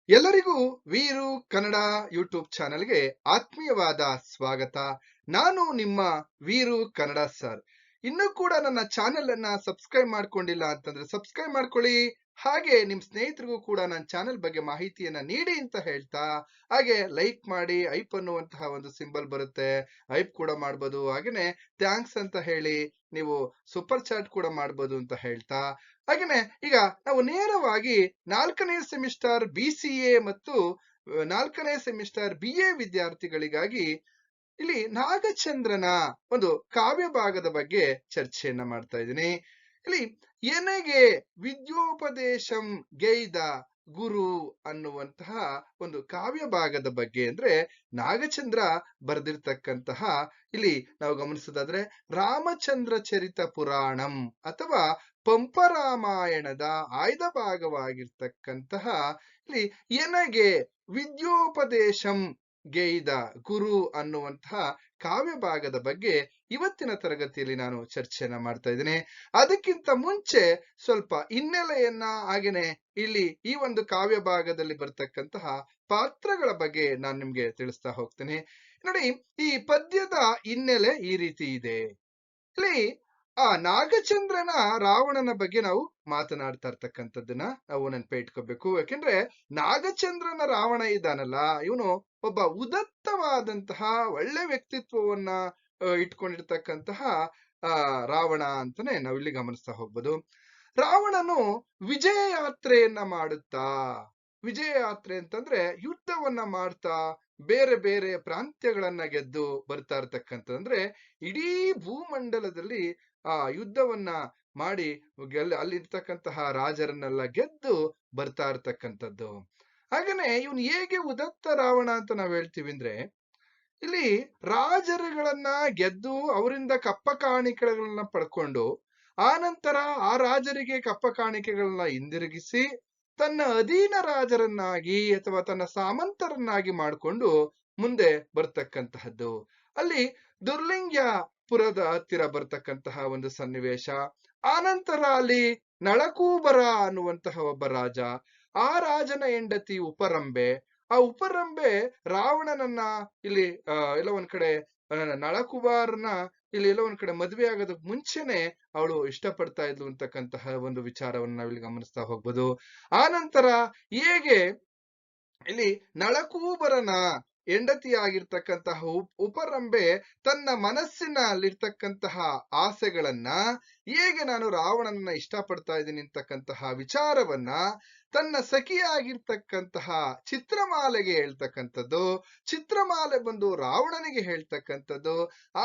ಎಲ್ಲರಿಗೂ ವೀರು ಕನ್ನಡ ಯೂಟ್ಯೂಬ್ ಚಾನೆಲ್ಗೆ ಆತ್ಮೀಯವಾದ ಸ್ವಾಗತ. ನಾನು ನಿಮ್ಮ ವೀರು ಕನ್ನಡ ಸರ್. ಇನ್ನೂ ಕೂಡ ನನ್ನ ಚಾನೆಲ್ ಅನ್ನ ಸಬ್ಸ್ಕ್ರೈಬ್ ಮಾಡ್ಕೊಂಡಿಲ್ಲ ಅಂತಂದ್ರೆ ಸಬ್ಸ್ಕ್ರೈಬ್ ಮಾಡ್ಕೊಳ್ಳಿ. ಹಾಗೆ ನಿಮ್ ಸ್ನೇಹಿತರಿಗೂ ಕೂಡ ನನ್ನ ಚಾನೆಲ್ ಬಗ್ಗೆ ಮಾಹಿತಿಯನ್ನ ನೀಡಿ ಅಂತ ಹೇಳ್ತಾ, ಹಾಗೆ ಲೈಕ್ ಮಾಡಿ, ಐಪ್ ಅನ್ನುವಂತಹ ಒಂದು ಸಿಂಬಲ್ ಬರುತ್ತೆ, ಐಪ್ ಕೂಡ ಮಾಡ್ಬೋದು. ಹಾಗೇನೆ ಥ್ಯಾಂಕ್ಸ್ ಅಂತ ಹೇಳಿ ನೀವು ಸೂಪರ್ ಚಾಟ್ ಕೂಡ ಮಾಡ್ಬೋದು ಅಂತ ಹೇಳ್ತಾ, ಹಾಗೇನೆ ಈಗ ನಾವು ನೇರವಾಗಿ 4ನೇ ಸೆಮಿಸ್ಟರ್ BCA ಮತ್ತು 4ನೇ ಸೆಮಿಸ್ಟರ್ BA ವಿದ್ಯಾರ್ಥಿಗಳಿಗಾಗಿ ಇಲ್ಲಿ ನಾಗಚಂದ್ರನ ಒಂದು ಕಾವ್ಯ ಭಾಗದ ಬಗ್ಗೆ ಚರ್ಚೆಯನ್ನ ಮಾಡ್ತಾ ಇದ್ದೀನಿ. ಇಲ್ಲಿ ಎನಗೆ ವಿದ್ಯೋಪದೇಶಂ ಗೈದ ಗುರು ಅನ್ನುವಂತಹ ಒಂದು ಕಾವ್ಯ ಭಾಗದ ಬಗ್ಗೆ ಅಂದ್ರೆ ನಾಗಚಂದ್ರ ಬರೆದಿರ್ತಕ್ಕಂತಹ, ಇಲ್ಲಿ ನಾವು ಗಮನಿಸೋದಾದ್ರೆ ರಾಮಚಂದ್ರ ಚರಿತ ಪುರಾಣಂ ಅಥವಾ ಪಂಪರಾಮಾಯಣದ ಆಯ್ದ ಭಾಗವಾಗಿರ್ತಕ್ಕಂತಹ ಇಲ್ಲಿ ಎನಗೆ ವಿದ್ಯೋಪದೇಶಂ ಗೈದ ಗುರು ಅನ್ನುವಂತಹ ಕಾವ್ಯ ಭಾಗದ ಬಗ್ಗೆ ಇವತ್ತಿನ ತರಗತಿಯಲ್ಲಿ ನಾನು ಚರ್ಚೆಯನ್ನ ಮಾಡ್ತಾ ಇದ್ದೇನೆ. ಅದಕ್ಕಿಂತ ಮುಂಚೆ ಸ್ವಲ್ಪ ಹಿನ್ನೆಲೆಯನ್ನ, ಹಾಗೇನೆ ಇಲ್ಲಿ ಈ ಒಂದು ಕಾವ್ಯ ಭಾಗದಲ್ಲಿ ಬರ್ತಕ್ಕಂತಹ ಪಾತ್ರಗಳ ಬಗ್ಗೆ ನಾನು ನಿಮ್ಗೆ ತಿಳಿಸ್ತಾ ಹೋಗ್ತೇನೆ. ನೋಡಿ, ಈ ಪದ್ಯದ ಹಿನ್ನೆಲೆ ಈ ರೀತಿ ಇದೆ. ಇಲ್ಲಿ ಆ ನಾಗಚಂದ್ರನ ರಾವಣನ ಬಗ್ಗೆ ನಾವು ಮಾತನಾಡ್ತಾ ಇರ್ತಕ್ಕಂಥದ್ದನ್ನ ನಾವು ನೆನಪೇ ಇಟ್ಕೋಬೇಕು. ಯಾಕೆಂದ್ರೆ ನಾಗಚಂದ್ರನ ರಾವಣ ಇದ್ದಾನಲ್ಲ, ಇವನು ಒಬ್ಬ ಉದತ್ತವಾದಂತಹ ಒಳ್ಳೆ ವ್ಯಕ್ತಿತ್ವವನ್ನ ಇಟ್ಕೊಂಡಿರ್ತಕ್ಕಂತಹ ರಾವಣ ಅಂತಾನೆ ನಾವಿಲ್ಲಿ ಗಮನಿಸ್ತಾ ಹೋಗ್ಬೋದು. ರಾವಣನು ವಿಜಯ ಯಾತ್ರೆಯನ್ನ ಮಾಡುತ್ತಾ, ವಿಜಯ ಯಾತ್ರೆ ಅಂತಂದ್ರೆ ಯುದ್ಧವನ್ನ ಮಾಡ್ತಾ ಬೇರೆ ಬೇರೆ ಪ್ರಾಂತ್ಯಗಳನ್ನ ಗೆದ್ದು ಬರ್ತಾ ಇರ್ತಕ್ಕಂಥದ್ದು. ಅಂದ್ರೆ ಇಡೀ ಭೂಮಂಡಲದಲ್ಲಿ ಯುದ್ಧವನ್ನ ಮಾಡಿ ಅಲ್ಲಿರ್ತಕ್ಕಂತಹ ರಾಜರನ್ನೆಲ್ಲ ಗೆದ್ದು ಬರ್ತಾ ಇರ್ತಕ್ಕಂಥದ್ದು. ಹಾಗೇನೆ ಇವನು ಹೇಗೆ ಉದತ್ತ ರಾವಣ ಅಂತ ನಾವ್ ಹೇಳ್ತೀವಿ ಅಂದ್ರೆ, ಇಲ್ಲಿ ರಾಜರುಗಳನ್ನ ಗೆದ್ದು ಅವರಿಂದ ಕಪ್ಪ ಕಾಣಿಕೆಗಳನ್ನ ಪಡ್ಕೊಂಡು ಆನಂತರ ಆ ರಾಜರಿಗೆ ಕಪ್ಪ ಕಾಣಿಕೆಗಳನ್ನ ಹಿಂದಿರುಗಿಸಿ ತನ್ನ ಅಧೀನ ರಾಜರನ್ನಾಗಿ ಅಥವಾ ತನ್ನ ಸಾಮಂತರನ್ನಾಗಿ ಮಾಡಿಕೊಂಡು ಮುಂದೆ ಬರ್ತಕ್ಕಂತಹದ್ದು. ಅಲ್ಲಿ ದುರ್ಲಿಂಗ್ಯಪುರದ ಹತ್ತಿರ ಬರ್ತಕ್ಕಂತಹ ಒಂದು ಸನ್ನಿವೇಶ. ಆನಂತರ ಅಲ್ಲಿ ನಳಕೂಬರ ಅನ್ನುವಂತಹ ಒಬ್ಬ ರಾಜ, ಆ ರಾಜನ ಹೆಂಡತಿ ಉಪರಂಬೆ. ಆ ಉಪರಂಬೆ ರಾವಣನನ್ನ ಇಲ್ಲಿ ಎಲ್ಲ ಒಂದ್ ಕಡೆ ನಳಕುಬಾರನ ಇಲ್ಲಿ ಎಲ್ಲ ಒಂದ್ ಕಡೆ ಮದ್ವೆ ಆಗೋದಕ್ ಮುಂಚೆನೆ ಅವಳು ಇಷ್ಟಪಡ್ತಾ ಇದ್ಲು ಅಂತಕ್ಕಂತಹ ಒಂದು ವಿಚಾರವನ್ನು ನಾವಿಲ್ಲಿ ಗಮನಿಸ್ತಾ ಹೋಗ್ಬೋದು. ಆನಂತರ ಹೇಗೆ ಇಲ್ಲಿ ನಳಕೂಬರನ ಹೆಂಡತಿಯಾಗಿರ್ತಕ್ಕಂತಹ ಉಪರಂಬೆ ತನ್ನ ಮನಸ್ಸಿನಲ್ಲಿರ್ತಕ್ಕಂತಹ ಆಸೆಗಳನ್ನ, ಹೇಗೆ ನಾನು ರಾವಣನನ್ನ ಇಷ್ಟಪಡ್ತಾ ಇದ್ದೀನಿ ಅಂತಕ್ಕಂತಹ ವಿಚಾರವನ್ನ ತನ್ನ ಸಖಿಯಾಗಿರ್ತಕ್ಕಂತಹ ಚಿತ್ರಮಾಲೆಗೆ ಹೇಳ್ತಕ್ಕಂಥದ್ದು, ಚಿತ್ರಮಾಲೆ ಬಂದು ರಾವಣನಿಗೆ ಹೇಳ್ತಕ್ಕಂಥದ್ದು.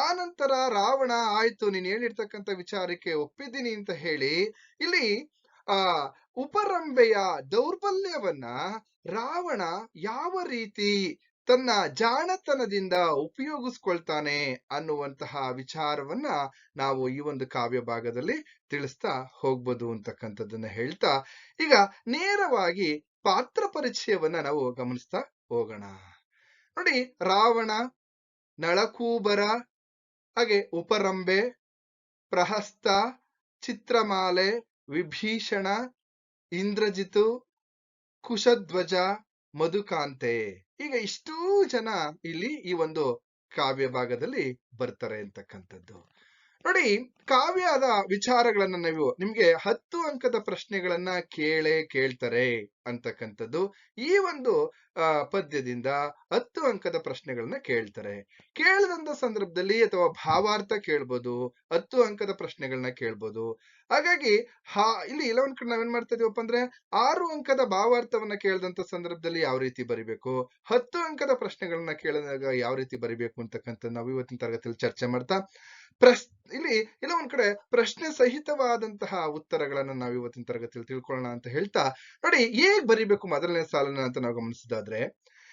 ಆನಂತರ ರಾವಣ ಆಯ್ತು ನೀನ್ ಹೇಳಿರ್ತಕ್ಕಂಥ ವಿಚಾರಕ್ಕೆ ಒಪ್ಪಿದ್ದೀನಿ ಅಂತ ಹೇಳಿ ಇಲ್ಲಿ ಆ ಉಪರಂಬೆಯ ದೌರ್ಬಲ್ಯವನ್ನ ರಾವಣ ಯಾವ ರೀತಿ ತನ್ನ ಜಾಣತನದಿಂದ ಉಪಯೋಗಿಸ್ಕೊಳ್ತಾನೆ ಅನ್ನುವಂತಹ ವಿಚಾರವನ್ನ ನಾವು ಈ ಒಂದು ಕಾವ್ಯ ಭಾಗದಲ್ಲಿ ತಿಳಿಸ್ತಾ ಹೋಗ್ಬೋದು ಅಂತಕ್ಕಂಥದ್ದನ್ನ ಹೇಳ್ತಾ, ಈಗ ನೇರವಾಗಿ ಪಾತ್ರ ಪರಿಚಯವನ್ನ ನಾವು ಗಮನಿಸ್ತಾ ಹೋಗೋಣ. ನೋಡಿ, ರಾವಣ, ನಳಕೂಬರ, ಹಾಗೆ ಉಪರಂಬೆ, ಪ್ರಹಸ್ತ, ಚಿತ್ರಮಾಲೆ, ವಿಭೀಷಣ, ಇಂದ್ರಜಿತು, ಕುಶಧ್ವಜ, ಮಧುಕಾಂತೆ, ಈಗ ಇಷ್ಟೂ ಜನ ಇಲ್ಲಿ ಈ ಒಂದು ಕಾವ್ಯ ಭಾಗದಲ್ಲಿ ಬರ್ತಾರೆ ಅಂತಕ್ಕಂಥದ್ದು. ನೋಡಿ, ಕಾವ್ಯದ ವಿಚಾರಗಳನ್ನ ನೀವು ನಿಮ್ಗೆ 10 ಅಂಕದ ಪ್ರಶ್ನೆಗಳನ್ನ ಕೇಳ್ತಾರೆ ಅಂತಕ್ಕಂಥದ್ದು. ಈ ಒಂದು ಪದ್ಯದಿಂದ 10 ಅಂಕದ ಪ್ರಶ್ನೆಗಳನ್ನ ಕೇಳ್ತಾರೆ. ಕೇಳಿದಂತ ಸಂದರ್ಭದಲ್ಲಿ ಅಥವಾ ಭಾವಾರ್ಥ ಕೇಳ್ಬೋದು, 10 ಅಂಕದ ಪ್ರಶ್ನೆಗಳನ್ನ ಕೇಳ್ಬೋದು. ಹಾಗಾಗಿ ಇಲ್ಲಿ ಎಲ್ಲ ಒಂದ್ ಕಡೆ ನಾವೇನ್ ಮಾಡ್ತಾ ಇದೀವಪ್ಪ ಅಂದ್ರೆ 6 ಅಂಕದ ಭಾವಾರ್ಥವನ್ನ ಕೇಳಿದಂತ ಸಂದರ್ಭದಲ್ಲಿ ಯಾವ ರೀತಿ ಬರಿಬೇಕು, 10 ಅಂಕದ ಪ್ರಶ್ನೆಗಳನ್ನ ಕೇಳಿದಾಗ ಯಾವ ರೀತಿ ಬರಿಬೇಕು ಅಂತಕ್ಕಂಥ ನಾವು ಇವತ್ತಿನ ತರಗತಿಯಲ್ಲಿ ಚರ್ಚೆ ಮಾಡ್ತಾ ಇಲ್ಲಿ ಇಲ್ಲ ಒಂದ್ ಕಡೆ ಪ್ರಶ್ನೆ ಸಹಿತವಾದಂತಹ ಉತ್ತರಗಳನ್ನ ನಾವು ಇವತ್ತಿನ ತರಗತಿಯಲ್ಲಿ ತಿಳ್ಕೊಳ್ಳೋಣ ಅಂತ ಹೇಳ್ತಾ, ನೋಡಿ ಹೇಗ್ ಬರಿಬೇಕು ಮೊದಲನೇ ಸಾಲನ್ನ ಅಂತ ನಾವು ಗಮನಿಸಿದಾದ್ರೆ,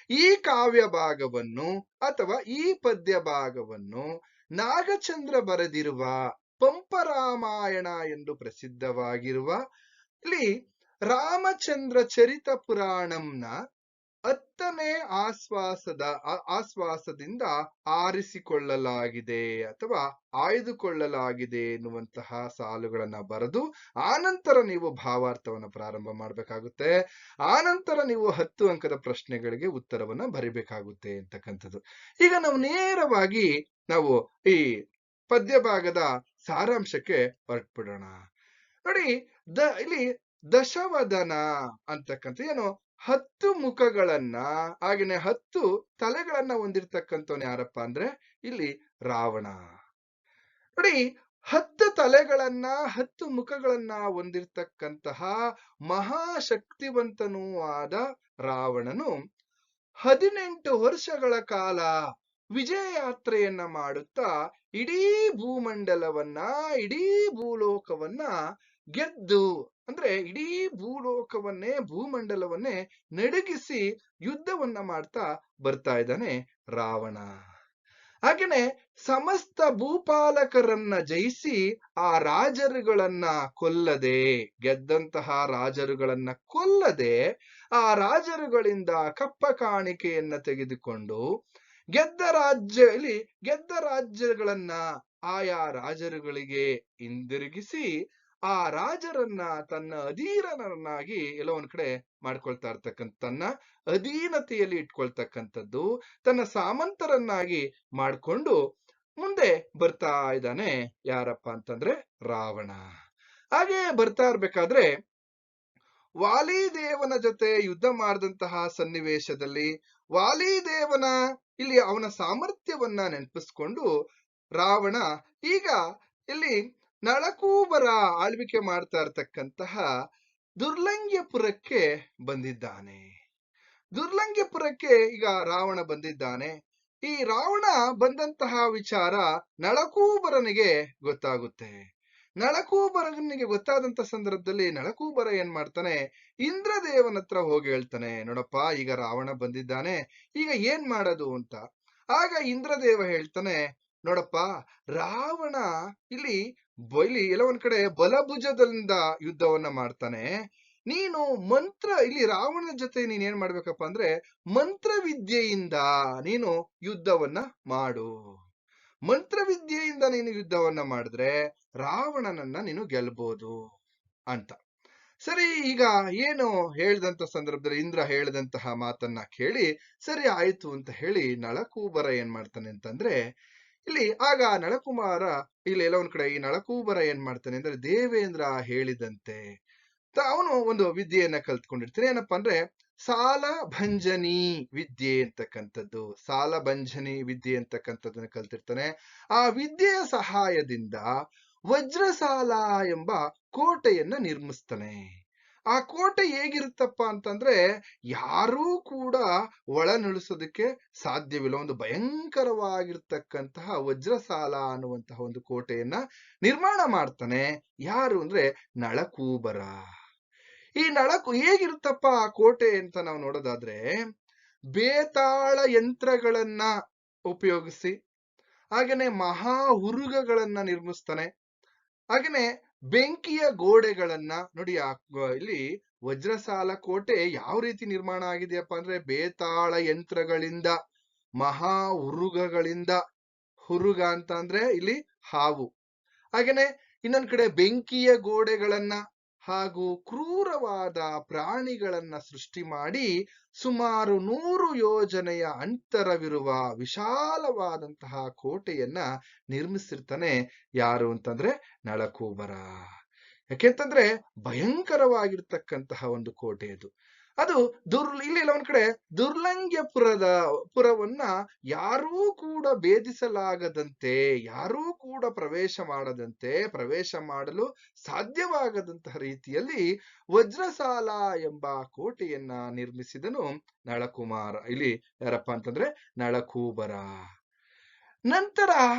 ಈ ಕಾವ್ಯ ಭಾಗವನ್ನು ಅಥವಾ ಈ ಪದ್ಯ ಭಾಗವನ್ನು ನಾಗಚಂದ್ರ ಬರೆದಿರುವ ಪಂಪರಾಮಾಯಣ ಎಂದು ಪ್ರಸಿದ್ಧವಾಗಿರುವ ಇಲ್ಲಿ ರಾಮಚಂದ್ರ ಚರಿತ ಪುರಾಣಂನ 10ನೇ ಆಶ್ವಾಸದಿಂದ ಆರಿಸಿಕೊಳ್ಳಲಾಗಿದೆ ಅಥವಾ ಆಯ್ದುಕೊಳ್ಳಲಾಗಿದೆ ಎನ್ನುವಂತಹ ಸಾಲುಗಳನ್ನ ಬರೆದು ಆನಂತರ ನೀವು ಭಾವಾರ್ಥವನ್ನು ಪ್ರಾರಂಭ ಮಾಡಬೇಕಾಗುತ್ತೆ. ಆನಂತರ ನೀವು 10 ಅಂಕದ ಪ್ರಶ್ನೆಗಳಿಗೆ ಉತ್ತರವನ್ನ ಬರಿಬೇಕಾಗುತ್ತೆ ಅಂತಕ್ಕಂಥದ್ದು. ಈಗ ನಾವು ನೇರವಾಗಿ ನಾವು ಈ ಪದ್ಯ ಭಾಗದ ಸಾರಾಂಶಕ್ಕೆ ಹೊರಟ್ಬಿಡೋಣ. ನೋಡಿ, ಇಲ್ಲಿ ದಶವದನ ಅಂತಕ್ಕಂಥ ಏನು 10 ಮುಖಗಳನ್ನ ಹಾಗೇನೆ 10 ತಲೆಗಳನ್ನ ಹೊಂದಿರ್ತಕ್ಕಂಥವ್ನು ಯಾರಪ್ಪ ಅಂದ್ರೆ ಇಲ್ಲಿ ರಾವಣ. ನೋಡಿ, 10 ತಲೆಗಳನ್ನ 10 ಮುಖಗಳನ್ನ ಹೊಂದಿರ್ತಕ್ಕಂತಹ ಮಹಾಶಕ್ತಿವಂತನೂ ಆದ ರಾವಣನು 18 ವರ್ಷಗಳ ಕಾಲ ವಿಜಯ ಯಾತ್ರೆಯನ್ನ ಮಾಡುತ್ತಾ ಇಡೀ ಭೂಮಂಡಲವನ್ನ, ಇಡೀ ಭೂಲೋಕವನ್ನ ಗೆದ್ದು, ಅಂದ್ರೆ ಇಡೀ ಭೂಮಂಡಲವನ್ನೇ ನಡುಗಿಸಿ ಯುದ್ಧವನ್ನ ಮಾಡ್ತಾ ಬರ್ತಾ ಇದ್ದಾನೆ ರಾವಣ. ಹಾಗೇನೆ ಸಮಸ್ತ ಭೂಪಾಲಕರನ್ನ ಜಯಿಸಿ ಆ ರಾಜರುಗಳನ್ನ ಕೊಲ್ಲದೆ, ಗೆದ್ದಂತಹ ರಾಜರುಗಳನ್ನ ಕೊಲ್ಲದೆ ಆ ರಾಜರುಗಳಿಂದ ಕಪ್ಪ ಕಾಣಿಕೆಯನ್ನ ತೆಗೆದುಕೊಂಡು ಗೆದ್ದ ರಾಜ್ಯಗಳನ್ನ ಆಯಾ ರಾಜರುಗಳಿಗೆ ಹಿಂದಿರುಗಿಸಿ ಆ ರಾಜರನ್ನ ತನ್ನ ಅಧೀನರನ್ನಾಗಿ ಎಲ್ಲೋ ಒಂದ್ ಕಡೆ ಮಾಡ್ಕೊಳ್ತಾ ಇರ್ತಕ್ಕಂಥ, ತನ್ನ ಅಧೀನತೆಯಲ್ಲಿ ಇಟ್ಕೊಳ್ತಕ್ಕಂಥದ್ದು, ತನ್ನ ಸಾಮಂತರನ್ನಾಗಿ ಮಾಡ್ಕೊಂಡು ಮುಂದೆ ಬರ್ತಾ ಇದ್ದಾನೆ ಯಾರಪ್ಪ ಅಂತಂದ್ರೆ ರಾವಣ. ಹಾಗೆ ಬರ್ತಾ ಇರ್ಬೇಕಾದ್ರೆ ವಾಲಿದೇವನ ಜೊತೆ ಯುದ್ಧ ಮಾಡಿದಂತಹ ಸನ್ನಿವೇಶದಲ್ಲಿ ವಾಲಿದೇವನ ಇಲ್ಲಿ ಅವನ ಸಾಮರ್ಥ್ಯವನ್ನ ನೆನಪಿಸ್ಕೊಂಡು ರಾವಣ ಈಗ ಇಲ್ಲಿ ನಳಕೂಬರ ಆಳ್ವಿಕೆ ಮಾಡ್ತಾ ಇರ್ತಕ್ಕಂತಹ ದುರ್ಲಂಘ್ಯಪುರಕ್ಕೆ ಬಂದಿದ್ದಾನೆ. ದುರ್ಲಂಘ್ಯಪುರಕ್ಕೆ ಈಗ ರಾವಣ ಬಂದಿದ್ದಾನೆ. ಈ ರಾವಣ ಬಂದಂತಹ ವಿಚಾರ ನಳಕೂಬರನಿಗೆ ಗೊತ್ತಾಗುತ್ತೆ. ನಳಕೂಬರನಿಗೆ ಗೊತ್ತಾದಂತ ಸಂದರ್ಭದಲ್ಲಿ ನಳಕೂಬರ ಏನ್ ಮಾಡ್ತಾನೆ, ಇಂದ್ರದೇವನ ಹತ್ರ ಹೋಗಿ ಹೇಳ್ತಾನೆ, ನೋಡಪ್ಪ ಈಗ ರಾವಣ ಬಂದಿದ್ದಾನೆ, ಈಗ ಏನ್ ಮಾಡೋದು ಅಂತ. ಆಗ ಇಂದ್ರದೇವ ಹೇಳ್ತಾನೆ, ನೋಡಪ್ಪ ರಾವಣ ಇಲ್ಲಿ ಎಲ್ಲ ಒಂದ್ ಕಡೆ ಬಲಭುಜದಿಂದ ಯುದ್ಧವನ್ನ ಮಾಡ್ತಾನೆ. ನೀನು ಇಲ್ಲಿ ರಾವಣನ ಜೊತೆ ನೀನ್ ಏನ್ ಮಾಡ್ಬೇಕಪ್ಪ ಅಂದ್ರೆ ಮಂತ್ರವಿದ್ಯೆಯಿಂದ ನೀನು ಯುದ್ಧವನ್ನ ಮಾಡು. ಮಂತ್ರವಿದ್ಯೆಯಿಂದ ನೀನು ಯುದ್ಧವನ್ನ ಮಾಡಿದ್ರೆ ರಾವಣನನ್ನ ನೀನು ಗೆಲ್ಬಹುದು ಅಂತ. ಸರಿ, ಈಗ ಏನು ಹೇಳ್ದಂತ ಸಂದರ್ಭದಲ್ಲಿ ಇಂದ್ರ ಹೇಳಿದಂತಹ ಮಾತನ್ನ ಕೇಳಿ ಸರಿ ಆಯ್ತು ಅಂತ ಹೇಳಿ ನಳಕೂಬರ ಏನ್ ಮಾಡ್ತಾನೆ ಅಂತಂದ್ರೆ, ಇಲ್ಲಿ ಆಗ ನಳಕುಮಾರ ಇಲ್ಲಿ ಎಲ್ಲ ಒಂದ್ ಕಡೆ ಈ ನಳಕೂಬರ ಏನ್ ಮಾಡ್ತಾನೆ ಅಂದ್ರೆ ದೇವೇಂದ್ರ ಹೇಳಿದಂತೆ ಅವನು ಒಂದು ವಿದ್ಯೆಯನ್ನ ಕಲ್ತ್ಕೊಂಡಿರ್ತಾನೆ. ಏನಪ್ಪಾ ಅಂದ್ರೆ ಸಾಲಭಂಜನಿ ವಿದ್ಯೆ ಅಂತಕ್ಕಂಥದ್ದು, ಸಾಲಭಂಜನಿ ವಿದ್ಯೆ ಅಂತಕ್ಕಂಥದ್ದನ್ನ ಕಲ್ತಿರ್ತಾನೆ. ಆ ವಿದ್ಯೆಯ ಸಹಾಯದಿಂದ ವಜ್ರಸಾಲ ಎಂಬ ಕೋಟೆಯನ್ನ ನಿರ್ಮಿಸ್ತಾನೆ. ಆ ಕೋಟೆ ಹೇಗಿರುತ್ತಪ್ಪ ಅಂತಂದ್ರೆ ಯಾರೂ ಕೂಡ ಒಳನುಳಿಸೋದಕ್ಕೆ ಸಾಧ್ಯವಿಲ್ಲ. ಒಂದು ಭಯಂಕರವಾಗಿರ್ತಕ್ಕಂತಹ ವಜ್ರಸಾಲ ಅನ್ನುವಂತಹ ಒಂದು ಕೋಟೆಯನ್ನ ನಿರ್ಮಾಣ ಮಾಡ್ತಾನೆ. ಯಾರು ಅಂದ್ರೆ ನಳಕೂಬರ. ಈ ಹೇಗಿರುತ್ತಪ್ಪ ಆ ಕೋಟೆ ಅಂತ ನಾವು ನೋಡೋದಾದ್ರೆ ಬೇತಾಳ ಯಂತ್ರಗಳನ್ನ ಉಪಯೋಗಿಸಿ ಹಾಗೇನೆ ಮಹಾ ಹುರುಗಗಳನ್ನ ನಿರ್ಮಿಸ್ತಾನೆ. ಹಾಗೇನೆ ಬೆಂಕಿಯ ಗೋಡೆಗಳನ್ನ ನೋಡಿ. ಇಲ್ಲಿ ವಜ್ರಸಾಲ ಕೋಟೆ ಯಾವ ರೀತಿ ನಿರ್ಮಾಣ ಆಗಿದೆಯಪ್ಪ ಅಂದ್ರೆ ಬೇತಾಳ ಯಂತ್ರಗಳಿಂದ, ಮಹಾ ಹುರುಗಗಳಿಂದ. ಹುರುಗ ಅಂತ ಅಂದ್ರೆ ಇಲ್ಲಿ ಹಾವು. ಹಾಗೇನೆ ಇನ್ನೊಂದ್ ಕಡೆ ಬೆಂಕಿಯ ಗೋಡೆಗಳನ್ನ ಹಾಗೂ ಕ್ರೂರವಾದ ಪ್ರಾಣಿಗಳನ್ನ ಸೃಷ್ಟಿ ಮಾಡಿ ಸುಮಾರು 100 ಯೋಜನೆಯ ಅಂತರವಿರುವ ವಿಶಾಲವಾದಂತಹ ಕೋಟೆಯನ್ನ ನಿರ್ಮಿಸಿರ್ತಾನೆ. ಯಾರು ಅಂತಂದ್ರೆ ನಳಕೂಬರ. ಯಾಕೆಂತಂದ್ರೆ ಭಯಂಕರವಾಗಿರ್ತಕ್ಕಂತಹ ಒಂದು ಕೋಟೆ ಅದು. ಇಲ್ಲಿ ಒಂದ್ ಕಡೆ ಪುರವನ್ನ ಯಾರೂ ಕೂಡ ಭೇದಿಸಲಾಗದಂತೆ, ಯಾರೂ ಕೂಡ ಪ್ರವೇಶ ಮಾಡಲು ಸಾಧ್ಯವಾಗದಂತಹ ರೀತಿಯಲ್ಲಿ ವಜ್ರಸಾಲ ಎಂಬ ಕೋಟೆಯನ್ನ ನಿರ್ಮಿಸಿದನು ನಳಕುಮಾರ. ಇಲ್ಲಿ ಯಾರಪ್ಪ ಅಂತಂದ್ರೆ ನಳಕೂಬರ. ನಂತರ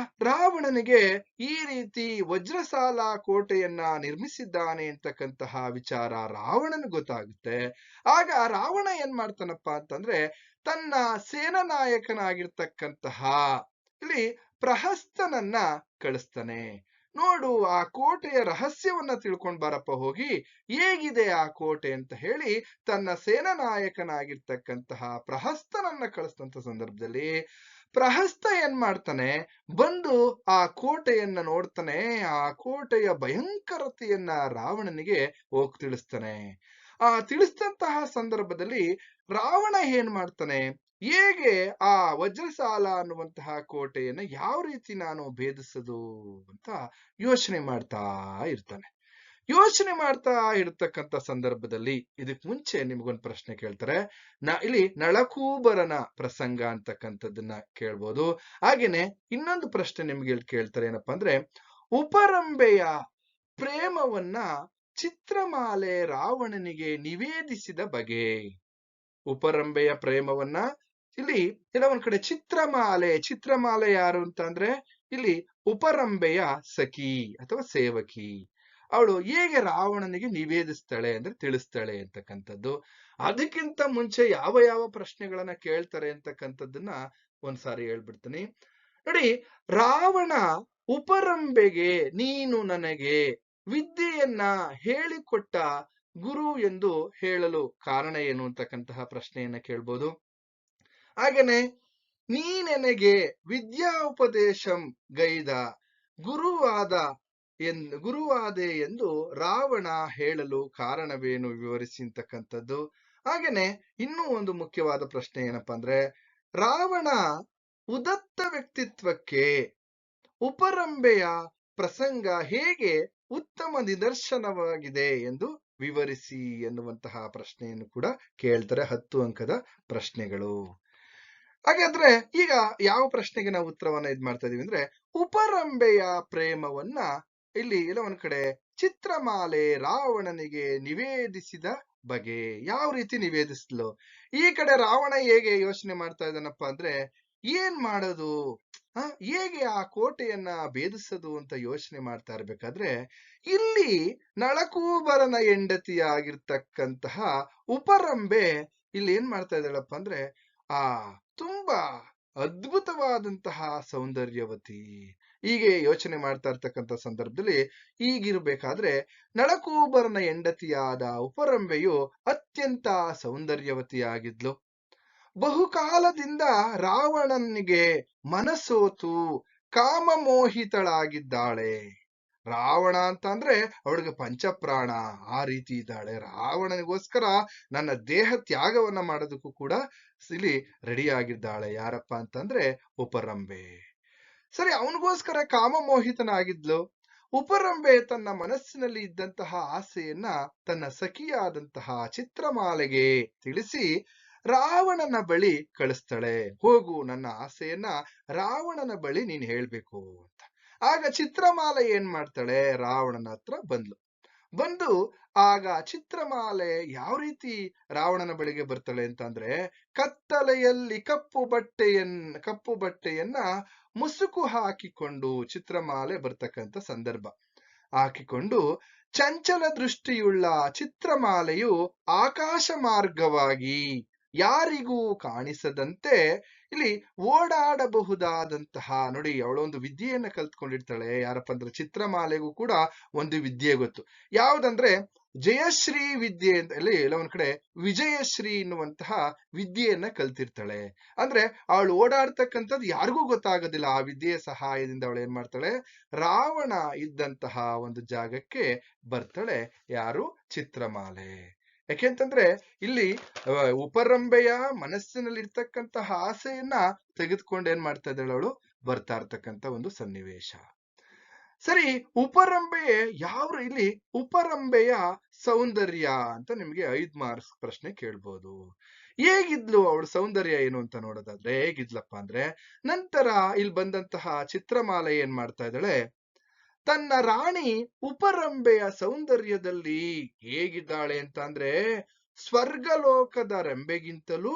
ರಾವಣನಿಗೆ ಈ ರೀತಿ ವಜ್ರಸಾಲ ಕೋಟೆಯನ್ನ ನಿರ್ಮಿಸಿದ್ದಾನೆ ಅಂತಕ್ಕಂತಹ ವಿಚಾರ ರಾವಣನ ಗೊತ್ತಾಗುತ್ತೆ. ಆಗ ರಾವಣ ಏನ್ ಮಾಡ್ತಾನಪ್ಪ ಅಂತಂದ್ರೆ ತನ್ನ ಸೇನಾ ನಾಯಕನಾಗಿರ್ತಕ್ಕಂತಹ ಇಲ್ಲಿ ಪ್ರಹಸ್ತನನ್ನ ಕಳಿಸ್ತಾನೆ. ನೋಡು ಆ ಕೋಟೆಯ ರಹಸ್ಯವನ್ನ ತಿಳ್ಕೊಂಡ್ ಬಾರಪ್ಪ ಹೋಗಿ, ಹೇಗಿದೆ ಆ ಕೋಟೆ ಅಂತ ಹೇಳಿ ತನ್ನ ಸೇನಾ ನಾಯಕನಾಗಿರ್ತಕ್ಕಂತಹ ಪ್ರಹಸ್ತನನ್ನ ಕಳಿಸಿದಂತ ಸಂದರ್ಭದಲ್ಲಿ ಪ್ರಹಸ್ತ ಏನ್ ಮಾಡ್ತಾನೆ, ಬಂದು ಆ ಕೋಟೆಯನ್ನ ನೋಡ್ತಾನೆ. ಆ ಕೋಟೆಯ ಭಯಂಕರತೆಯನ್ನ ರಾವಣನಿಗೆ ಹೋಗಿ ತಿಳಿಸ್ತಾನೆ. ಆ ತಿಳಿಸಿದಂತಹ ಸಂದರ್ಭದಲ್ಲಿ ರಾವಣ ಏನ್ ಮಾಡ್ತಾನೆ, ಹೇಗೆ ಆ ವಜ್ರಸಾಲ ಅನ್ನುವಂತಹ ಕೋಟೆಯನ್ನ ಯಾವ ರೀತಿ ನಾನು ಭೇದಿಸೋದು ಅಂತ ಯೋಚನೆ ಮಾಡ್ತಾ ಇರ್ತಾನೆ. ಯೋಚನೆ ಮಾಡ್ತಾ ಇರತಕ್ಕಂತ ಸಂದರ್ಭದಲ್ಲಿ ಇದಕ್ ಮುಂಚೆ ನಿಮ್ಗೊಂದು ಪ್ರಶ್ನೆ ಕೇಳ್ತಾರೆ. ಇಲ್ಲಿ ನಳಕೂಬರನ ಪ್ರಸಂಗ ಅಂತಕ್ಕಂಥದ್ದನ್ನ ಕೇಳ್ಬೋದು. ಹಾಗೇನೆ ಇನ್ನೊಂದು ಪ್ರಶ್ನೆ ನಿಮ್ಗೆ ಕೇಳ್ತಾರೆ, ಏನಪ್ಪಾ ಅಂದ್ರೆ ಉಪರಂಬೆಯ ಪ್ರೇಮವನ್ನ ಚಿತ್ರಮಾಲೆ ರಾವಣನಿಗೆ ನಿವೇದಿಸಿದ ಬಗೆ. ಉಪರಂಬೆಯ ಪ್ರೇಮವನ್ನ ಇಲ್ಲಿ ಕೆಲವೊಂದ್ ಕಡೆ ಚಿತ್ರಮಾಲೆ ಯಾರು ಅಂತ ಅಂದ್ರೆ ಇಲ್ಲಿ ಉಪರಂಬೆಯ ಸಖಿ ಅಥವಾ ಸೇವಕಿ. ಅವಳು ಹೇಗೆ ರಾವಣನಿಗೆ ನಿವೇದಿಸ್ತಾಳೆ ಅಂದ್ರೆ ತಿಳಿಸ್ತಾಳೆ ಅಂತಕ್ಕಂಥದ್ದು. ಅದಕ್ಕಿಂತ ಮುಂಚೆ ಯಾವ ಯಾವ ಪ್ರಶ್ನೆಗಳನ್ನ ಕೇಳ್ತಾರೆ ಅಂತಕ್ಕಂಥದ್ದನ್ನ ಒಂದ್ಸಾರಿ ಹೇಳ್ಬಿಡ್ತೀನಿ ನೋಡಿ. ರಾವಣ ಉಪರಂಬೆಗೆ ನೀನು ನನಗೆ ವಿದ್ಯೆಯನ್ನ ಹೇಳಿಕೊಟ್ಟ ಗುರು ಎಂದು ಹೇಳಲು ಕಾರಣ ಏನು ಅಂತಕ್ಕಂತಹ ಪ್ರಶ್ನೆಯನ್ನ ಕೇಳ್ಬೋದು. ಹಾಗೇನೆ ನೀ ನನಗೆ ವಿದ್ಯಾ ಉಪದೇಶಂ ಗೈದ ಗುರುವಾದೆ ಎಂದು ರಾವಣ ಹೇಳಲು ಕಾರಣವೇನು ವಿವರಿಸಿ ಅಂತಕ್ಕಂಥದ್ದು. ಹಾಗೇನೆ ಇನ್ನೂ ಒಂದು ಮುಖ್ಯವಾದ ಪ್ರಶ್ನೆ ಏನಪ್ಪಾ ಅಂದ್ರೆ ರಾವಣ ಉದತ್ತ ವ್ಯಕ್ತಿತ್ವಕ್ಕೆ ಉಪರಂಬೆಯ ಪ್ರಸಂಗ ಹೇಗೆ ಉತ್ತಮ ನಿದರ್ಶನವಾಗಿದೆ ಎಂದು ವಿವರಿಸಿ ಎನ್ನುವಂತಹ ಪ್ರಶ್ನೆಯನ್ನು ಕೂಡ ಕೇಳ್ತಾರೆ. 10 ಅಂಕದ ಪ್ರಶ್ನೆಗಳು. ಹಾಗಾದ್ರೆ ಈಗ ಯಾವ ಪ್ರಶ್ನೆಗೆ ನಾವು ಉತ್ತರವನ್ನ ಮಾಡ್ತಾ ಇದೀವಿ ಅಂದ್ರೆ ಉಪರಂಬೆಯ ಪ್ರೇಮವನ್ನ ಇಲ್ಲಿ ಎಲ್ಲ ಒಂದ್ ಕಡೆ ಚಿತ್ರಮಾಲೆ ರಾವಣನಿಗೆ ನಿವೇದಿಸಿದ ಬಗೆ. ಯಾವ ರೀತಿ ನಿವೇದಿಸ್ಲು, ಈ ಕಡೆ ರಾವಣ ಹೇಗೆ ಯೋಚನೆ ಮಾಡ್ತಾ ಇದ್ದಾನಪ್ಪ ಅಂದ್ರೆ ಏನ್ ಮಾಡೋದು, ಹೇಗೆ ಆ ಕೋಟೆಯನ್ನ ಭೇದಿಸೋದು ಅಂತ ಯೋಚನೆ ಮಾಡ್ತಾ ಇರ್ಬೇಕಾದ್ರೆ ಇಲ್ಲಿ ನಳಕೂಬರನ ಹೆಂಡತಿಯಾಗಿರ್ತಕ್ಕಂತಹ ಉಪರಂಬೆ ಇಲ್ಲಿ ಏನ್ ಮಾಡ್ತಾ ಇದ್ದಾಳಪ್ಪ ಅಂದ್ರೆ ತುಂಬಾ ಅದ್ಭುತವಾದಂತಹ ಸೌಂದರ್ಯವತಿ. ಹೀಗೆ ಯೋಚನೆ ಮಾಡ್ತಾ ಇರ್ತಕ್ಕಂಥ ಸಂದರ್ಭದಲ್ಲಿ ಈಗಿರ್ಬೇಕಾದ್ರೆ ನಳಕೂಬರನ ಹೆಂಡತಿಯಾದ ಉಪರಂಬೆಯು ಅತ್ಯಂತ ಸೌಂದರ್ಯವತಿಯಾಗಿದ್ಲು. ಬಹುಕಾಲದಿಂದ ರಾವಣನಿಗೆ ಮನಸೋತು ಕಾಮಮೋಹಿತಳಾಗಿದ್ದಾಳೆ. ರಾವಣ ಅಂತ ಅಂದ್ರೆ ಅವಳಿಗೆ ಪಂಚಪ್ರಾಣ, ಆ ರೀತಿ ಇದ್ದಾಳೆ. ರಾವಣನಿಗೋಸ್ಕರ ನನ್ನ ದೇಹ ತ್ಯಾಗವನ್ನ ಮಾಡೋದಕ್ಕೂ ಕೂಡ ಇಲ್ಲಿ ರೆಡಿ ಆಗಿದ್ದಾಳೆ. ಯಾರಪ್ಪ ಅಂತಂದ್ರೆ ಉಪರಂಬೆ. ಸರಿ, ಅವನಿಗೋಸ್ಕರ ಕಾಮಮೋಹಿತನಾಗಿದ್ಲು. ಉಪರಂಬೆ ತನ್ನ ಮನಸ್ಸಿನಲ್ಲಿ ಇದ್ದಂತಹ ಆಸೆಯನ್ನ ತನ್ನ ಸಖಿಯಾದಂತಹ ಚಿತ್ರಮಾಲೆಗೆ ತಿಳಿಸಿ ರಾವಣನ ಬಳಿ ಕಳಿಸ್ತಾಳೆ. ಹೋಗು, ನನ್ನ ಆಸೆಯನ್ನ ರಾವಣನ ಬಳಿ ನೀನ್ ಹೇಳ್ಬೇಕು ಅಂತ. ಆಗ ಚಿತ್ರಮಾಲೆ ಏನ್ ಮಾಡ್ತಾಳೆ, ರಾವಣನ ಹತ್ರ ಬಂದು ಆಗ ಚಿತ್ರಮಾಲೆ ಯಾವ ರೀತಿ ರಾವಣನ ಬಳಿಗೆ ಬರ್ತಾಳೆ ಅಂತಂದ್ರೆ ಕತ್ತಲೆಯಲ್ಲಿ ಕಪ್ಪು ಬಟ್ಟೆಯನ್ನ ಮುಸುಕು ಹಾಕಿಕೊಂಡು ಚಿತ್ರಮಾಲೆ ಬರ್ತಕ್ಕಂಥ ಸಂದರ್ಭ. ಹಾಕಿಕೊಂಡು ಚಂಚಲ ದೃಷ್ಟಿಯುಳ್ಳ ಚಿತ್ರಮಾಲೆಯು ಆಕಾಶ ಮಾರ್ಗವಾಗಿ ಯಾರಿಗೂ ಕಾಣಿಸದಂತೆ ಇಲ್ಲಿ ಓಡಾಡಬಹುದಾದಂತಹ, ನೋಡಿ ಅವಳೊಂದು ವಿದ್ಯೆಯನ್ನ ಕಲ್ತ್ಕೊಂಡಿರ್ತಾಳೆ. ಯಾರಪ್ಪ ಅಂದ್ರೆ ಚಿತ್ರಮಾಲೆಗೂ ಕೂಡ ಒಂದು ವಿದ್ಯೆ ಗೊತ್ತು. ಯಾವ್ದಂದ್ರೆ ಜಯಶ್ರೀ ವಿದ್ಯೆ ಅಂತ ಹೇಳಿ ಎಲ್ಲ ಒಂದ್ ಕಡೆ ವಿಜಯಶ್ರೀ ಎನ್ನುವಂತಹ ವಿದ್ಯೆಯನ್ನ ಕಲ್ತಿರ್ತಾಳೆ. ಅಂದ್ರೆ ಅವಳು ಓಡಾಡ್ತಕ್ಕಂಥದ್ದು ಯಾರಿಗೂ ಗೊತ್ತಾಗೋದಿಲ್ಲ. ಆ ವಿದ್ಯೆಯ ಸಹಾಯದಿಂದ ಅವಳು ಏನ್ ಮಾಡ್ತಾಳೆ, ರಾವಣ ಇದ್ದಂತಹ ಒಂದು ಜಾಗಕ್ಕೆ ಬರ್ತಾಳೆ. ಯಾರು, ಚಿತ್ರಮಾಲೆ. ಯಾಕೆಂತಂದ್ರೆ ಇಲ್ಲಿ ಉಪರಂಬೆಯ ಮನಸ್ಸಿನಲ್ಲಿ ಇರ್ತಕ್ಕಂತಹ ಆಸೆಯನ್ನ ತೆಗೆದುಕೊಂಡು ಏನ್ ಮಾಡ್ತಾ ಇದ್ದಾಳೆ, ಅವಳು ಬರ್ತಾ ಇರ್ತಕ್ಕಂಥ ಒಂದು ಸನ್ನಿವೇಶ. ಸರಿ, ಇಲ್ಲಿ ಉಪರಂಬೆಯ ಸೌಂದರ್ಯ ಅಂತ ನಿಮ್ಗೆ 5 ಮಾರ್ಕ್ಸ್ ಪ್ರಶ್ನೆ ಕೇಳ್ಬೋದು. ಹೇಗಿದ್ಲು ಅವಳ ಸೌಂದರ್ಯ ಏನು ಅಂತ ನೋಡೋದಾದ್ರೆ ಹೇಗಿದ್ಲಪ್ಪ ಅಂದ್ರೆ, ನಂತರ ಇಲ್ಲಿ ಬಂದಂತಹ ಚಿತ್ರಮಾಲೆ ಏನ್ ಮಾಡ್ತಾ ಇದ್ದಾಳೆ, ತನ್ನ ರಾಣಿ ಉಪರಂಬೆಯ ಸೌಂದರ್ಯದಲ್ಲಿ ಹೇಗಿದ್ದಾಳೆ ಅಂತ ಅಂದ್ರೆ ಸ್ವರ್ಗಲೋಕದ ರೆಂಬೆಗಿಂತಲೂ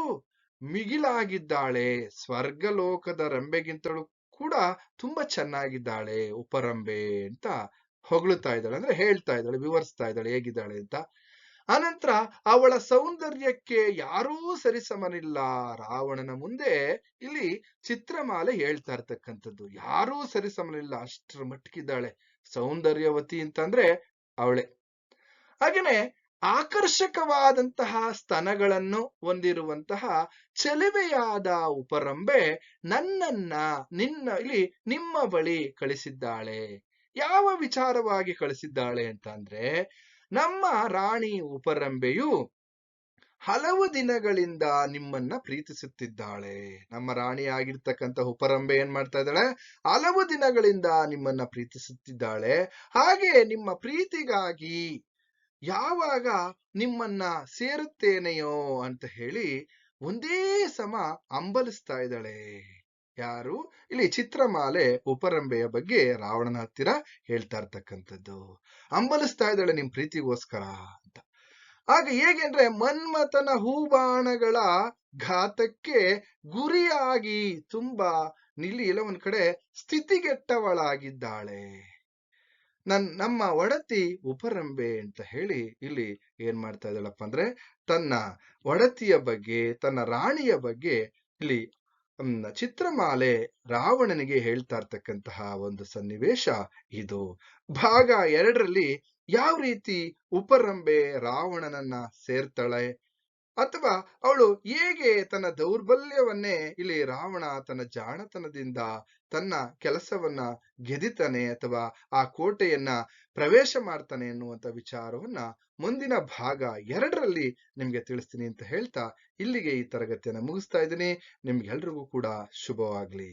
ಮಿಗಿಲಾಗಿದ್ದಾಳೆ. ಸ್ವರ್ಗಲೋಕದ ರೆಂಬೆಗಿಂತಲೂ ಕೂಡ ತುಂಬಾ ಚೆನ್ನಾಗಿದ್ದಾಳೆ ಉಪರಂಬೆ ಅಂತ ಹೊಗಳುತ್ತಾ ಇದ್ದಾಳೆ. ಅಂದ್ರೆ ಹೇಳ್ತಾ ಇದ್ದಾಳೆ, ವಿವರಿಸ್ತಾ ಇದ್ದಾಳೆ ಹೇಗಿದ್ದಾಳೆ ಅಂತ. ಅನಂತರ ಅವಳ ಸೌಂದರ್ಯಕ್ಕೆ ಯಾರೂ ಸರಿಸಮನಿಲ್ಲ. ರಾವಣನ ಮುಂದೆ ಇಲ್ಲಿ ಚಿತ್ರಮಾಲೆ ಹೇಳ್ತಾ ಇರ್ತಕ್ಕಂಥದ್ದು, ಯಾರೂ ಸರಿಸಮನಿಲ್ಲ, ಅಷ್ಟರ ಮಟ್ಟಿಗಿದ್ದಾಳೆ, ಸೌಂದರ್ಯವತಿ ಅಂತಂದ್ರೆ ಅವಳೆ. ಹಾಗೇನೆ ಆಕರ್ಷಕವಾದಂತಹ ಸ್ತನಗಳನ್ನು ಹೊಂದಿರುವಂತಹ ಚೆಲುವೆಯಾದ ಉಪರಂಬೆ ನನ್ನನ್ನ ನಿಮ್ಮ ಬಳಿ ಕಳಿಸಿದ್ದಾಳೆ. ಯಾವ ವಿಚಾರವಾಗಿ ಕಳಿಸಿದ್ದಾಳೆ ಅಂತ ಅಂದ್ರೆ, ನಮ್ಮ ರಾಣಿ ಉಪರಂಬೆಯು ಹಲವು ದಿನಗಳಿಂದ ನಿಮ್ಮನ್ನ ಪ್ರೀತಿಸುತ್ತಿದ್ದಾಳೆ. ನಮ್ಮ ರಾಣಿ ಆಗಿರ್ತಕ್ಕಂಥ ಉಪರಂಬೆ ಏನ್ ಮಾಡ್ತಾ ಇದ್ದಾಳೆ, ಹಲವು ದಿನಗಳಿಂದ ನಿಮ್ಮನ್ನ ಪ್ರೀತಿಸುತ್ತಿದ್ದಾಳೆ. ಹಾಗೆ ನಿಮ್ಮ ಪ್ರೀತಿಗಾಗಿ ಯಾವಾಗ ನಿಮ್ಮನ್ನ ಸೇರುತ್ತೇನೆಯೋ ಅಂತ ಹೇಳಿ ಒಂದೇ ಸಮ ಹಂಬಲಿಸ್ತಾ ಇದ್ದಾಳೆ. ಯಾರು? ಇಲ್ಲಿ ಚಿತ್ರಮಾಲೆ ಉಪರಂಬೆಯ ಬಗ್ಗೆ ರಾವಣನ ಹತ್ತಿರ ಹೇಳ್ತಾ ಇರ್ತಕ್ಕಂಥದ್ದು. ಹಂಬಲಿಸ್ತಾ ಇದ್ದಾಳೆ ನಿಮ್ ಪ್ರೀತಿಗೋಸ್ಕರ ಅಂತ. ಆಗ ಹೇಗೆ ಅಂದ್ರೆ, ಮನ್ಮಥನ ಹೂಬಾಣಗಳ ಘಾತಕ್ಕೆ ಗುರಿಯಾಗಿ ತುಂಬಾ ಎಲ್ಲ ಒಂದ್ ಕಡೆ ಸ್ಥಿತಿಗೆಟ್ಟವಳಾಗಿದ್ದಾಳೆ ನಮ್ಮ ಒಡತಿ ಉಪರಂಬೆ ಅಂತ ಹೇಳಿ ಇಲ್ಲಿ ಏನ್ ಮಾಡ್ತಾ ಇದ್ದಾಳಪ್ಪ ಅಂದ್ರೆ, ತನ್ನ ಒಡತಿಯ ಬಗ್ಗೆ, ತನ್ನ ರಾಣಿಯ ಬಗ್ಗೆ ಇಲ್ಲಿ ಚಿತ್ರಮಾಲೆ ರಾವಣನಿಗೆ ಹೇಳ್ತಾ ಇರ್ತಕ್ಕಂತಹ ಒಂದು ಸನ್ನಿವೇಶ ಇದು. ಭಾಗ 2ರಲ್ಲಿ ಯಾವ ರೀತಿ ಉಪರಂಬೆ ರಾವಣನನ್ನ ಸೇರ್ತಾಳೆ, ಅಥವಾ ಅವಳು ಹೇಗೆ ತನ್ನ ದೌರ್ಬಲ್ಯವನ್ನೇ ಇಲ್ಲಿ ರಾವಣ ತನ್ನ ಜಾಣತನದಿಂದ ತನ್ನ ಕೆಲಸವನ್ನ ಗೆದಿತಾನೆ ಅಥವಾ ಆ ಕೋಟೆಯನ್ನ ಪ್ರವೇಶ ಮಾಡ್ತಾನೆ ಎನ್ನುವಂತ ವಿಚಾರವನ್ನ ಮುಂದಿನ ಭಾಗ 2ರಲ್ಲಿ ನಿಮ್ಗೆ ತಿಳಿಸ್ತೀನಿ ಅಂತ ಹೇಳ್ತಾ ಇಲ್ಲಿಗೆ ಈ ತರಗತಿಯನ್ನ ಮುಗಿಸ್ತಾ ಇದ್ದೀನಿ. ನಿಮ್ಗೆಲ್ರಿಗೂ ಕೂಡ ಶುಭವಾಗ್ಲಿ.